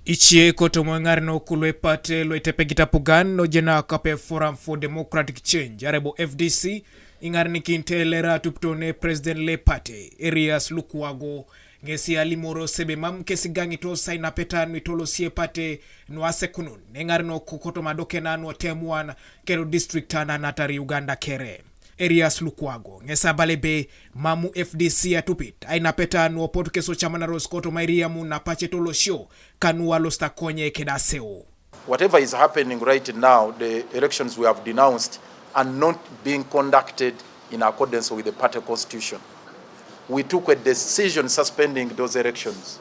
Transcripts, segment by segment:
Ichie koto mwengarno kulo Epate lo itepegita pugan no jena kape Forum for Democratic Change arebo FDC ingarni kintelera tuptone President Epate areas Luko ngesi Alimoros sebe mam kesi gangi to saina petan mitolo si Epate no asekunun ngarno kokoto madoke na no temuan kero district na natari Uganda kere areas Luko ngesa balebe mamu FDC atupit aina petan no potu keso chamana roskoto mairiamu na pache tolo show Kanu alosta konye keda Aseo. Whatever is happening right now, the elections we have denounced are not being conducted in accordance with the party constitution. We took a decision suspending those elections,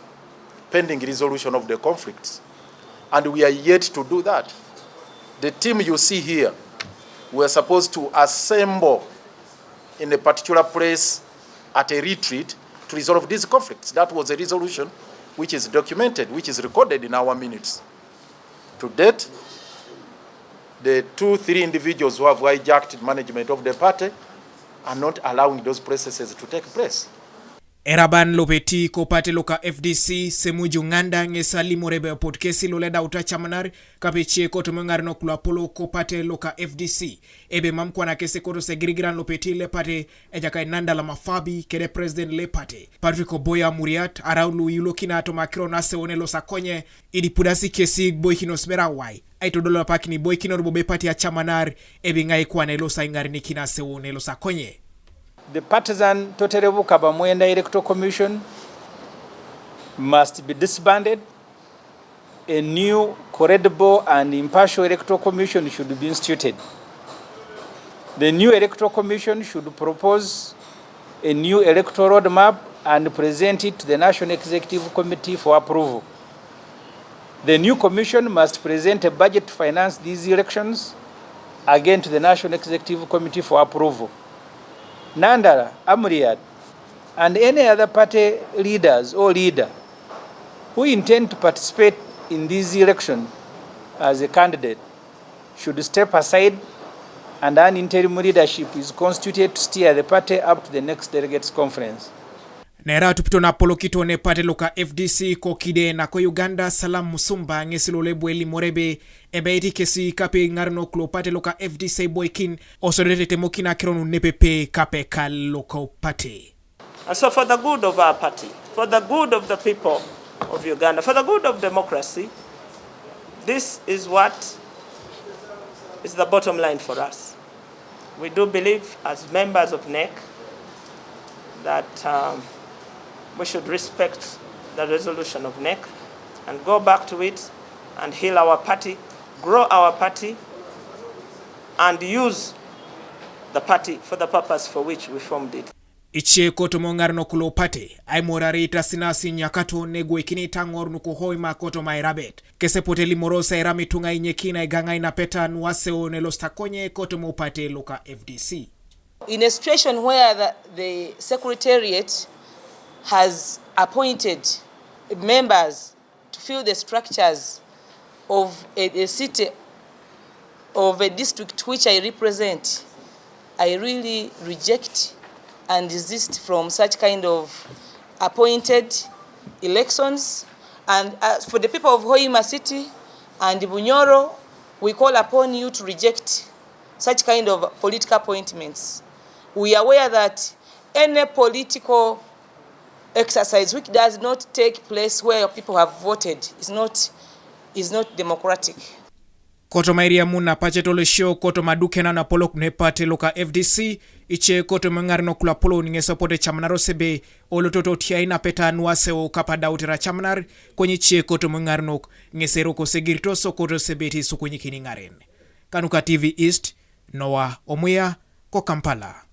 pending resolution of the conflicts, and we are yet to do that. The team you see here, we are supposed to assemble in a particular place at a retreat to resolve these conflicts. That was a resolution which is documented, which is recorded in our minutes. To date, the 2-3 individuals who have hijacked management of the party are not allowing those processes to take place. Eraban lopeti ko pate loka FDC semuju nganda ngesa Alimorebe podcast loleda utachamanar kapeche koto mengarno kula polo ko pate loka FDC ebe mamkwa na kese koto segirigran lopeti Epate ejaka nanda la mafabi kede President Epate Patrick Boya Muriat araulu yulokina ato na Aseo lo sakonye idi pudasi kesi boy kinosmera wai aito dola pakini boy kinor bobe pati ya chamanar ebe ngai kwa na lo saingari nikina Aseo lo sakonye. The partisan Toterebu Kabamwenda Electoral Commission must be disbanded. A new, credible and impartial Electoral Commission should be instituted. The new Electoral Commission should propose a new electoral roadmap and present it to the National Executive Committee for approval. The new commission must present a budget to finance these elections, again to the National Executive Committee for approval. Nandala, Amriyad, and any other party leaders or leader who intend to participate in this election as a candidate should step aside, and an interim leadership is constituted to steer the party up to the next delegates conference. Nera tupito na polo kito ne pate loka FDC ko kide na ko Uganda salam musumba ngesilole bweli morebe ebe iti kesi kape ngarno klo pate loka FDC boykin osodete temokina kironu nepepe kape kal loko pate. And so for the good of our party, for the good of the people of Uganda, for the good of democracy, this is what is the bottom line for us. We do believe as members of NEC that we should respect the resolution of NEC and go back to it and heal our party, grow our party, and use the party for the purpose for which we formed it. Ichie koto mongarno kulo pate ay morari tasinasi nyakato negwe kini tangor nuko hoima koto mairabet kese pote Alimorosa irami tunga inyekina iganga ina peta nuaseo nelostakonye koto mopate loka FDC. In a situation where the Secretariat has appointed members to fill the structures of a city, of a district which I represent, I really reject and desist from such kind of appointed elections. And for the people of Hoima City and Bunyoro, we call upon you to reject such kind of political appointments. We are aware that any political exercise which does not take place where people have voted is not democratic. Koto mairia muna pache tole show koto maduke na polo Epate loka FDC iche koto mengarno kula polo ningesa pote chamanaro sebe olototo tia ina peta nuaseo kapada utera chamanar kwenye chie koto mengarno ngesero ko segirito so koto sebeti sukunyi kiningaren. Kanuka TV East Noah Omuya ko Kampala.